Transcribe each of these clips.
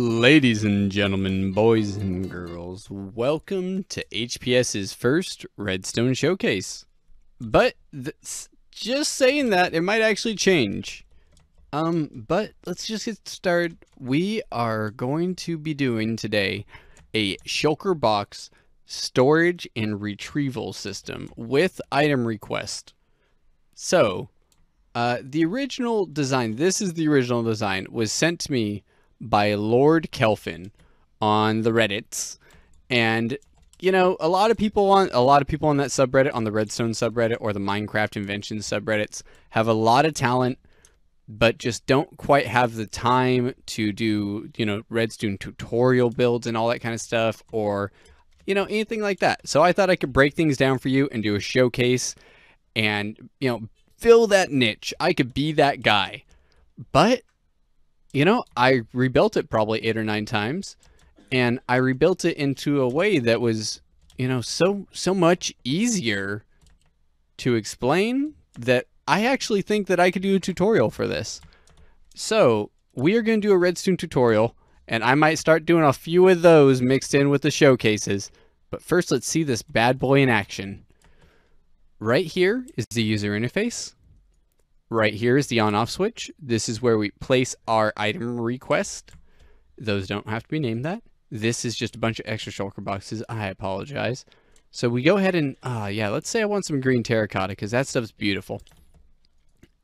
Ladies and gentlemen, boys and girls, welcome to HPS's first Redstone showcase. But just saying that, it might actually change. But let's just get started. We are going to be doing today a Shulker Box storage and retrieval system with item request. So, the original design, this is the original design, was sent to me by Lord Kelvin on the Reddits, and you know, a lot of people on that subreddit, on the Redstone subreddit or the Minecraft Inventions subreddits, have a lot of talent, but just don't quite have the time to do, you know, Redstone tutorial builds and all that kind of stuff, or you know, anything like that. So I thought I could break things down for you and do a showcase and, you know, fill that niche. I could be that guy. But you know, I rebuilt it probably 8 or 9 times, and I rebuilt it into a way that was, you know, so much easier to explain that I actually think that I could do a tutorial for this. So we are going to do a Redstone tutorial, and I might start doing a few of those mixed in with the showcases. But first, let's see this bad boy in action. Right here is the user interface. Right here is the on-off switch. This is where we place our item request. Those don't have to be named that. This is just a bunch of extra shulker boxes. I apologize. So we go ahead and, yeah, let's say I want some green terracotta because that stuff's beautiful.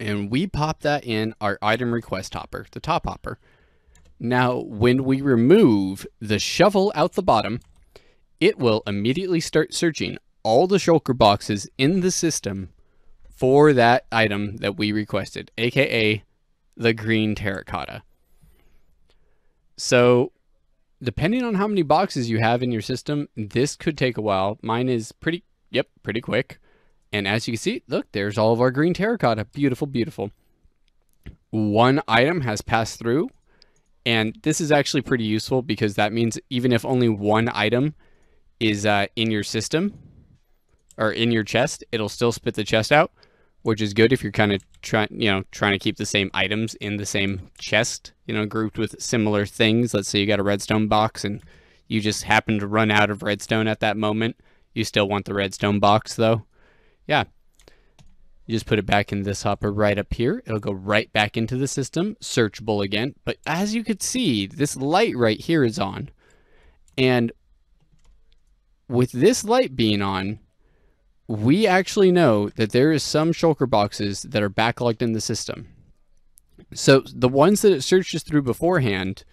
And we pop that in our item request hopper, the top hopper. Now, when we remove the shovel out the bottom, it will immediately start searching all the shulker boxes in the system for that item that we requested, aka the green terracotta. So depending on how many boxes you have in your system, this could take a while. Mine is pretty quick. And as you can see, look, there's all of our green terracotta. Beautiful, beautiful. One item has passed through, and this is actually pretty useful because that means even if only one item is in your system or in your chest, it'll still spit the chest out, which is good if you're kind of trying to keep the same items in the same chest, you know, grouped with similar things. Let's say you got a redstone box and you just happen to run out of redstone at that moment. You still want the redstone box though. Yeah. You just put it back in this hopper right up here. It'll go right back into the system, searchable again. But as you could see, this light right here is on. And with this light being on, we actually know that there is some shulker boxes that are backlogged in the system. So the ones that it searches through beforehand,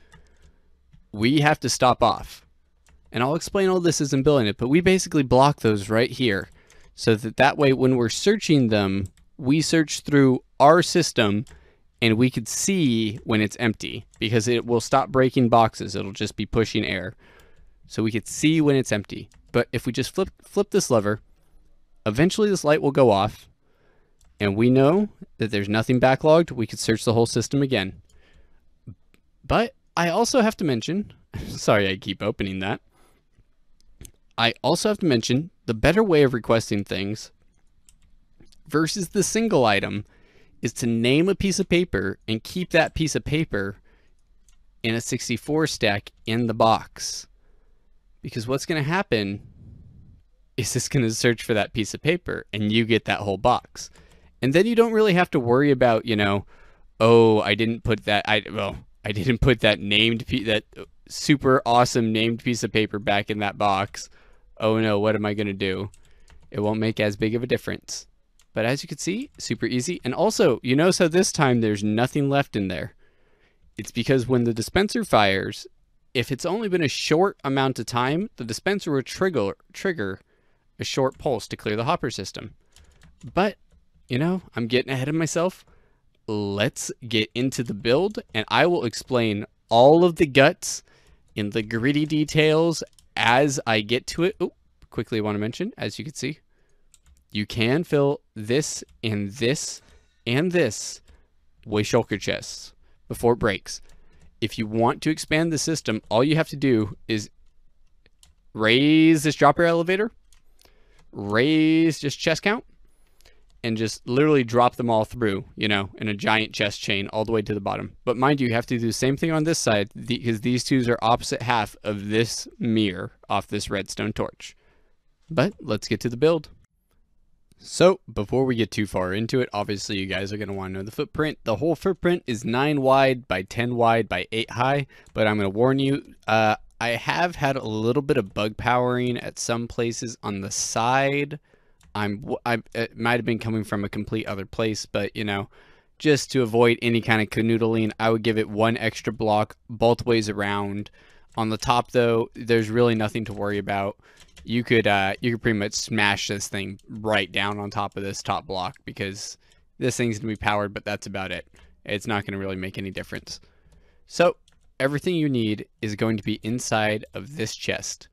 we have to stop off. And I'll explain all this as I'm building it, but we basically block those right here. So that way when we're searching them, we search through our system and we could see when it's empty, because it will stop breaking boxes. It'll just be pushing air. So we could see when it's empty. But if we just flip this lever, eventually this light will go off, and we know that there's nothing backlogged. We could search the whole system again. But I also have to mention, sorry I keep opening that. I also have to mention the better way of requesting things versus the single item is to name a piece of paper and keep that piece of paper in a 64 stack in the box. Because what's going to happen is this going to search for that piece of paper and you get that whole box. And then you don't really have to worry about, you know, oh, I didn't put that, I didn't put that that super awesome named piece of paper back in that box. Oh no, what am I going to do? It won't make as big of a difference. But as you can see, super easy. And also, you notice how this time there's nothing left in there. It's because when the dispenser fires, if it's only been a short amount of time, the dispenser will trigger a short pulse to clear the hopper system. But, you know, I'm getting ahead of myself. Let's get into the build, and I will explain all of the guts in the gritty details as I get to it. Oh, quickly I want to mention, as you can see, you can fill this and this and this with shulker chests before it breaks. If you want to expand the system, all you have to do is raise this dropper elevator, raise just chest count, and just literally drop them all through, you know, in a giant chest chain all the way to the bottom. But mind you, you have to do the same thing on this side because these twos are opposite half of this mirror off this redstone torch. But let's get to the build. So before we get too far into it, obviously you guys are going to want to know the footprint. The whole footprint is 9 wide by 10 wide by 8 high, but I'm going to warn you, I have had a little bit of bug powering at some places on the side. It might have been coming from a complete other place, but you know, just to avoid any kind of canoodling, I would give it 1 extra block both ways around. On the top though, there's really nothing to worry about. You could pretty much smash this thing right down on top of this top block because this thing's gonna be powered, but that's about it. It's not gonna really make any difference. So everything you need is going to be inside of this chest.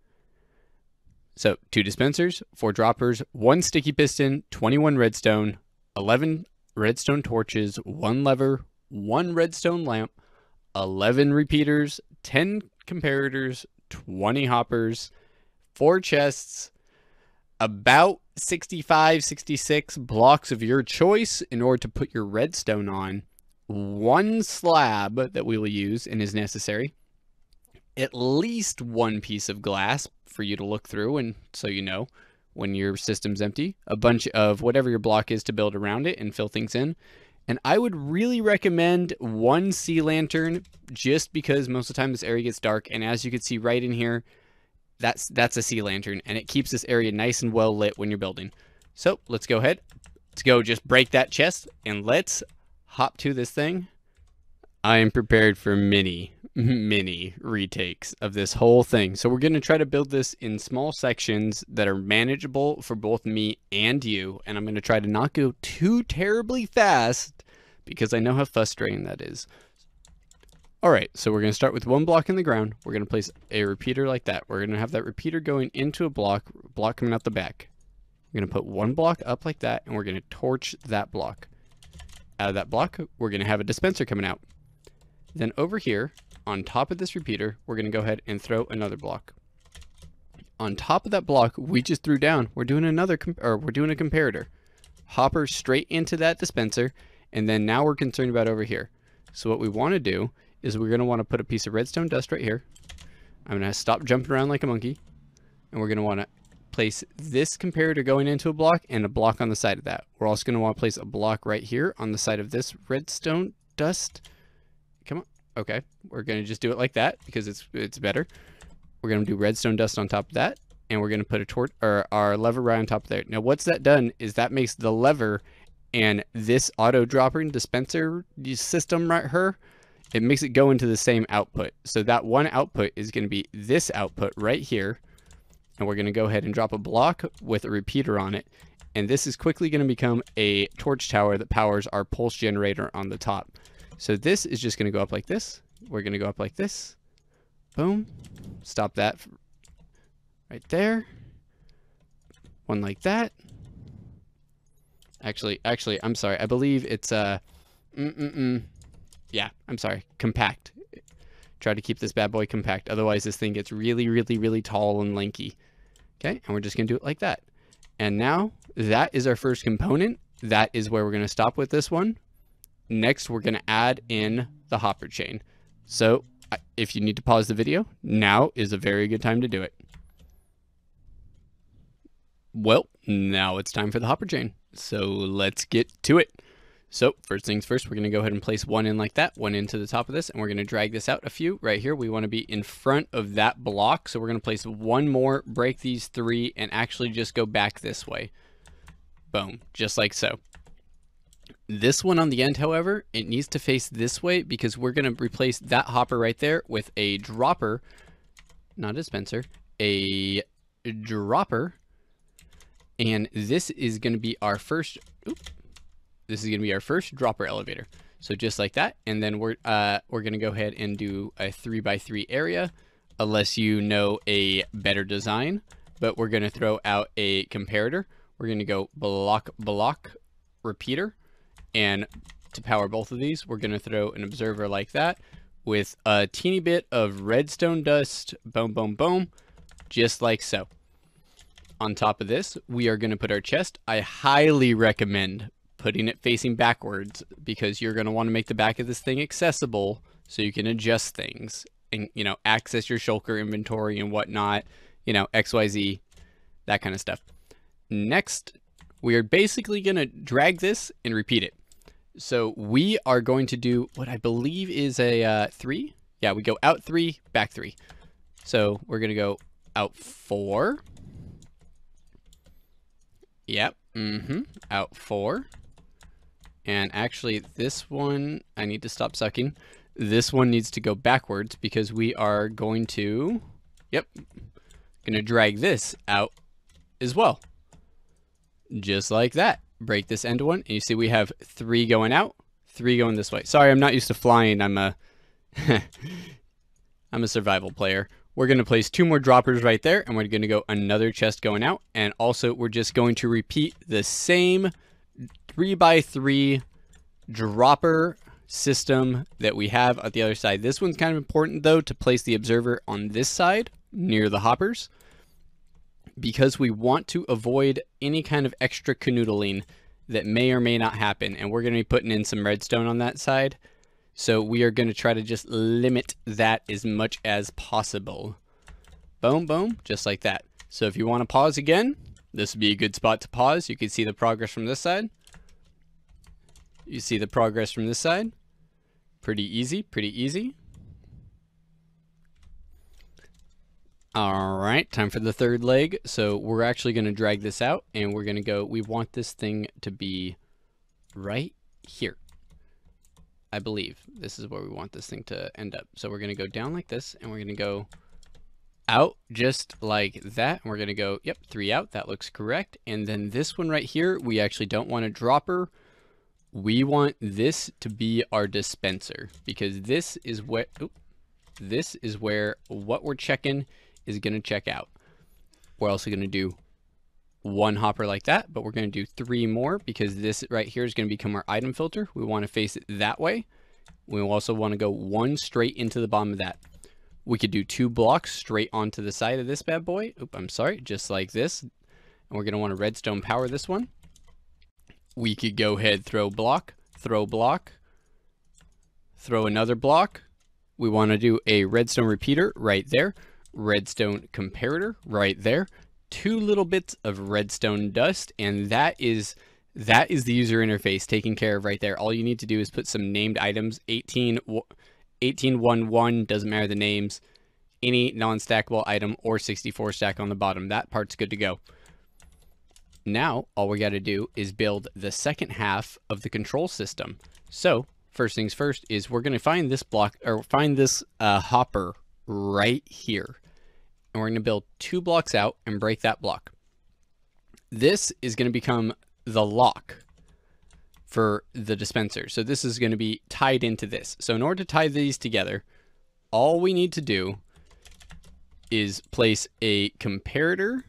So 2 dispensers, 4 droppers, 1 sticky piston, 21 redstone, 11 redstone torches, 1 lever, 1 redstone lamp, 11 repeaters, 10 comparators, 20 hoppers, 4 chests, about 65, 66 blocks of your choice in order to put your redstone on, 1 slab that we will use and is necessary, at least 1 piece of glass for you to look through and so you know when your system's empty, a bunch of whatever your block is to build around it and fill things in. And I would really recommend 1 sea lantern just because most of the time this area gets dark, and as you can see right in here, that's a sea lantern, and it keeps this area nice and well lit when you're building. So let's go ahead. Let's go just break that chest and let's hop to this thing. I am prepared for many retakes of this whole thing. So we're going to try to build this in small sections that are manageable for both me and you. And I'm going to try to not go too terribly fast because I know how frustrating that is. All right, so we're going to start with 1 block in the ground. We're going to place a repeater like that. We're going to have that repeater going into a block coming out the back. We're going to put 1 block up like that, and we're going to torch that block. Out of that block, we're going to have a dispenser coming out. Then over here, on top of this repeater, we're going to go ahead and throw another block. On top of that block we just threw down, we're doing a comparator. Hopper straight into that dispenser, and then now we're concerned about over here. So what we want to do is we're going to want to put a piece of redstone dust right here. I'm going to stop jumping around like a monkey. And we're going to want to place this comparator going into a block and a block on the side of that. We're also going to want to place a block right here on the side of this redstone dust. Come on. Okay. We're going to just do it like that because it's better. We're going to do redstone dust on top of that. And we're going to put our lever right on top of there. Now what's that done is that makes the lever and this auto dropper and dispenser system right here, it makes it go into the same output. So that one output is going to be this output right here. And we're going to go ahead and drop a block with a repeater on it. And this is quickly going to become a torch tower that powers our pulse generator on the top. So this is just going to go up like this. We're going to go up like this. Boom. Stop that right there. One like that. Actually, I'm sorry. I believe it's yeah, I'm sorry. Compact. Try to keep this bad boy compact. Otherwise, this thing gets really tall and lanky. Okay, and we're just going to do it like that. And now, that is our first component. That is where we're going to stop with this one. Next, we're going to add in the hopper chain. So, if you need to pause the video, now is a very good time to do it. Well, now it's time for the hopper chain. So, let's get to it. So first things first, we're going to go ahead and place 1 in like that, 1 into the top of this, and we're going to drag this out a few right here. We want to be in front of that block. So we're going to place 1 more, break these 3, and actually just go back this way. Boom, just like so. This one on the end, however, it needs to face this way because we're going to replace that hopper right there with a dropper, not a dispenser, a dropper. And this is going to be our first, this is going to be our first dropper elevator. So just like that. And then we're going to go ahead and do a 3x3 area, unless you know a better design. But we're going to throw out a comparator. We're going to go block repeater. And to power both of these, we're going to throw an observer like that with a teeny bit of redstone dust. Boom, boom, boom. Just like so. on top of this, we are going to put our chest. I highly recommend putting it facing backwards because you're going to want to make the back of this thing accessible so you can adjust things and, you know, access your shulker inventory and whatnot, you know, XYZ, that kind of stuff. Next, we are basically going to drag this and repeat it. So we are going to do what I believe is a 3. Yeah, we go out 3, back 3. So we're going to go out 4. Yep. Out 4. And actually this one, I need to stop sucking. This one needs to go backwards because we are going to, going to drag this out as well. Just like that. Break this end one. And you see we have 3 going out, 3 going this way. Sorry, I'm not used to flying. I'm a I'm a survival player. We're going to place 2 more droppers right there, and we're going to go another chest going out. And also, we're just going to repeat the same 3x3 dropper system that we have at the other side. This one's kind of important, though, to place the observer on this side near the hoppers, because we want to avoid any kind of extra canoodling that may or may not happen. And we're going to be putting in some redstone on that side. So we are going to try to just limit that as much as possible. Boom, boom, just like that. So if you want to pause again, this would be a good spot to pause. You can see the progress from this side. You see the progress from this side. Pretty easy, pretty easy. All right, time for the third leg. So we're actually going to drag this out, and we're going to go, we want this thing to be right here. I believe this is where we want this thing to end up. So we're going to go down like this, and we're going to go out just like that. And we're going to go, 3 out. That looks correct. And then this one right here, we actually don't want a dropper. We want this to be our dispenser, because this is what, this is where what we're checking is going to check out. We're also going to do 1 hopper like that, but we're going to do 3 more because this right here is going to become our item filter. We want to face it that way. We also want to go 1 straight into the bottom of that. We could do 2 blocks straight onto the side of this bad boy. I'm sorry, just like this. And we're going to want to redstone power this one. We could go ahead, throw block, throw another block. We want to do a redstone repeater right there. Redstone comparator right there. 2 little bits of redstone dust, and that is the user interface taken care of right there. All you need to do is put some named items, 1811, doesn't matter the names, any non-stackable item, or 64 stack on the bottom. That part's good to go. Now all we got to do is build the second half of the control system. So first things first is we're going to find this block, or find this hopper right here. And we're going to build 2 blocks out and break that block. This is going to become the lock for the dispenser. So this is going to be tied into this. So in order to tie these together, all we need to do is place a comparator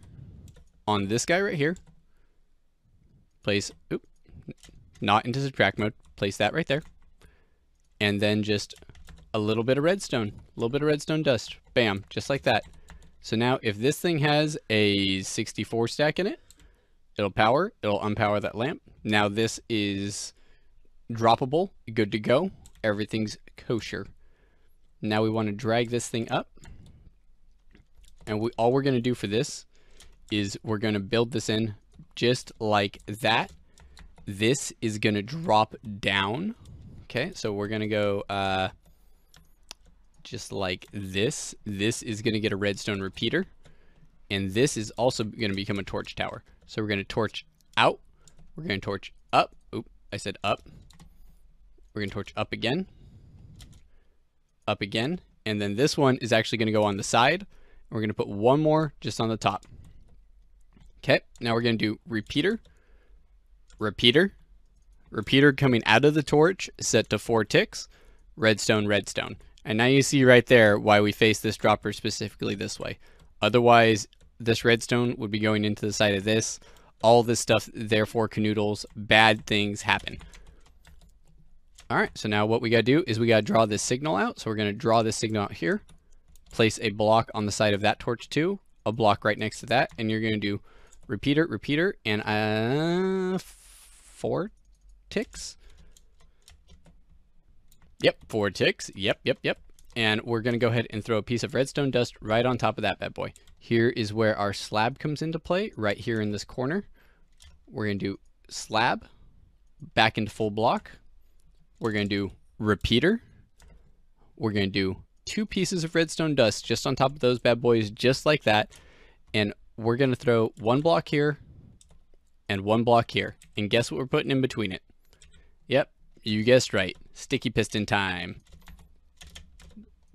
on this guy right here. Place, not into subtract mode. Place that right there. And then just a little bit of redstone, dust. Bam, just like that. So now if this thing has a 64 stack in it, it'll unpower that lamp. Now this is droppable, good to go. Everything's kosher. Now we want to drag this thing up. And all we're going to do for this is we're going to build this in just like that. This is going to drop down. Okay, so we're going to go just like this. This is going to get a redstone repeater, and this is also going to become a torch tower. So we're going to torch out, we're going to torch up. I said up. We're going to torch up again, and then this one is actually going to go on the side. We're going to put 1 more just on the top. Okay, now we're going to do repeater coming out of the torch, set to 4 ticks, redstone. And now you see right there why we face this dropper specifically this way. Otherwise, this redstone would be going into the side of this. All this stuff, therefore, canoodles, bad things happen. All right, so now what we got to do is we got to draw this signal out. So we're going to draw this signal out here. Place a block on the side of that torch too. A block right next to that. And you're going to do repeater, and 4 ticks. Yep, 4 ticks. Yep. And we're going to go ahead and throw a piece of redstone dust right on top of that bad boy. Here is where our slab comes into play, right here in this corner. We're going to do slab, back into full block. We're going to do repeater. We're going to do 2 pieces of redstone dust just on top of those bad boys, just like that. And we're going to throw 1 block here and 1 block here. And guess what we're putting in between it? Yep, you guessed right. Sticky piston time.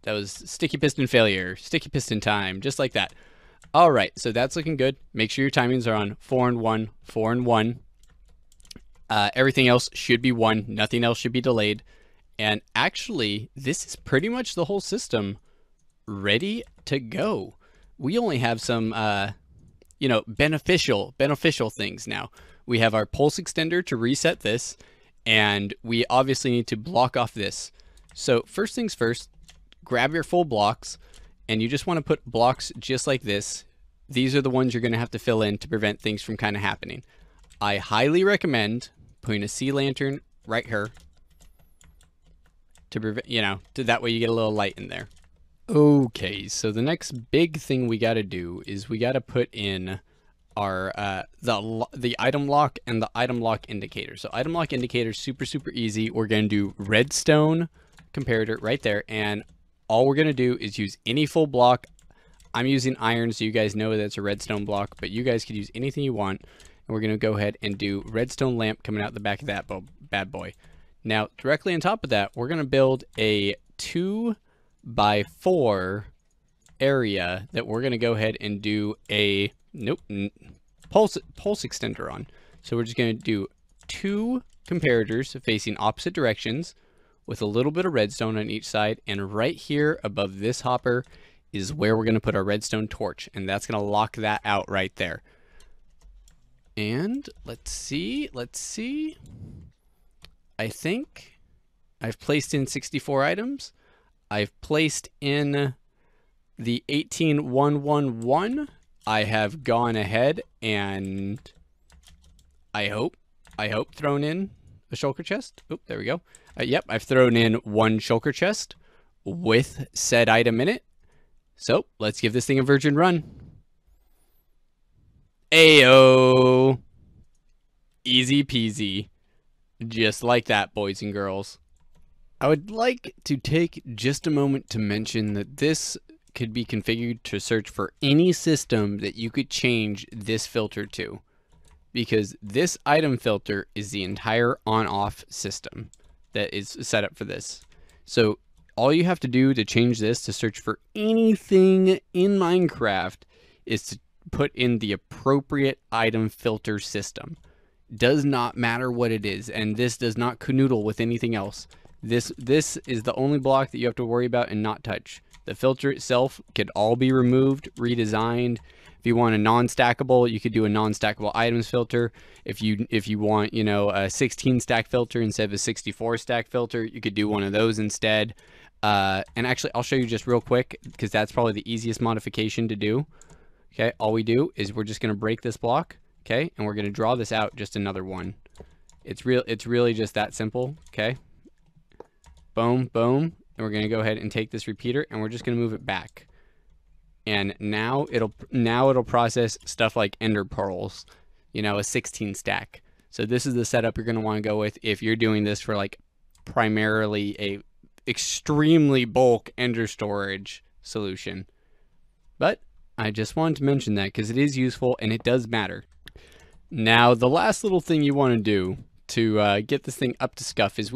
That was sticky piston failure. Sticky piston time, just like that. All right, so that's looking good. Make sure your timings are on 4 and 1, 4 and 1. Everything else should be 1. Nothing else should be delayed. And actually, this is pretty much the whole system ready to go. We only have some, beneficial things now. We have our pulse extender to reset this, and we obviously need to block off this. So first things first, grab your full blocks, and you just want to put blocks just like this. These are the ones you're going to have to fill in to prevent things from kind of happening. I highly recommend putting a sea lantern right here to prevent, that way you get a little light in there. Okay, so the next big thing we got to do is we got to put in our the item lock and the item lock indicator. So item lock indicator is super easy. We're going to do redstone comparator right there, and all we're going to do is use any full block. I'm using iron, so you guys know that's a redstone block, but you guys could use anything you want. And we're going to go ahead and do redstone lamp coming out the back of that bad boy. Now, directly on top of that, we're going to build a 2x4 area that we're going to go ahead and do a pulse extender on. So we're just going to do 2 comparators facing opposite directions with a little bit of redstone on each side, and right here above this hopper is where we're going to put our redstone torch, and that's going to lock that out right there. And let's see. I think I've placed in 64 items. I've placed in the 18111. I have gone ahead and I hope thrown in a shulker chest. Oh, there we go. Yep, I've thrown in 1 shulker chest with said item in it. So let's give this thing a virgin run. Ayo. Easy peasy. Just like that, boys and girls. I would like to take just a moment to mention that this could be configured to search for any system that you could change this filter to, because this item filter is the entire on-off system that is set up for this. So all you have to do to change this to search for anything in Minecraft is to put in the appropriate item filter system. Does not matter what it is, and this does not canoodle with anything else. This is the only block that you have to worry about and not touch. The filter itself could all be removed, redesigned. If you want a non-stackable, you could do a non-stackable items filter. If you want, a 16 stack filter instead of a 64 stack filter, you could do one of those instead. And actually, I'll show you just real quick, because that's probably the easiest modification to do. Okay, all we do is we're just going to break this block, okay, and we're going to draw this out just another one. It's really just that simple, okay? Boom, boom, and we're going to go ahead and take this repeater, and we're just going to move it back. And now it'll process stuff like ender pearls, a 16 stack. So this is the setup you're going to want to go with if you're doing this for like primarily a extremely bulk ender storage solution. But I just wanted to mention that because it is useful and it does matter. Now, the last little thing you want to do to get this thing up to scuff is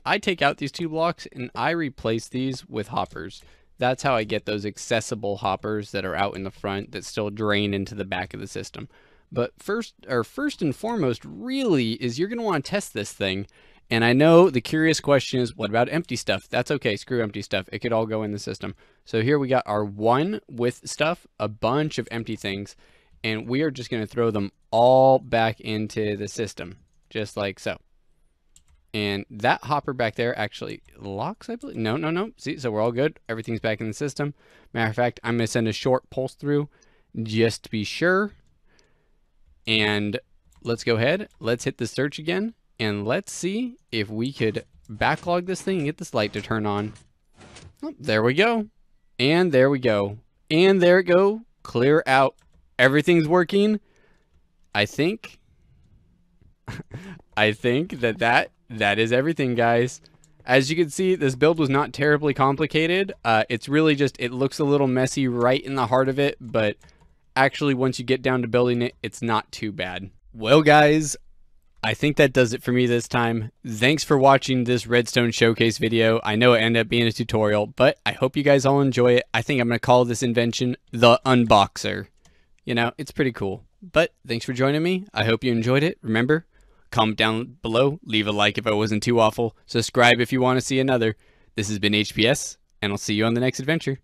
I take out these 2 blocks and I replace these with hoppers. That's how I get those accessible hoppers that are out in the front that still drain into the back of the system. But first and foremost really is you're going to want to test this thing. And I know the curious question is, what about empty stuff? That's okay, screw empty stuff. It could all go in the system. So here we got our 1 with stuff, a bunch of empty things, and we are just going to throw them all back into the system, just like so. And that hopper back there actually locks, I believe. No. See, so we're all good. Everything's back in the system. Matter of fact, I'm going to send a short pulse through just to be sure. And let's go ahead. Let's hit the search again. And let's see if we could backlog this thing and get this light to turn on. Oh, there we go. And there we go. And there it go. Clear out. Everything's working. I think that is everything, guys. As you can see, this build was not terribly complicated. It's really just, it looks a little messy right in the heart of it, but actually once you get down to building it, it's not too bad. Well, guys, I think that does it for me this time. Thanks for watching this Redstone showcase video. I know it ended up being a tutorial, but I hope you guys all enjoy it. I think I'm going to call this invention the Unboxer. You know, it's pretty cool. But thanks for joining me. I hope you enjoyed it. Remember, comment down below, leave a like if I wasn't too awful, subscribe if you want to see another. This has been HPS, and I'll see you on the next adventure.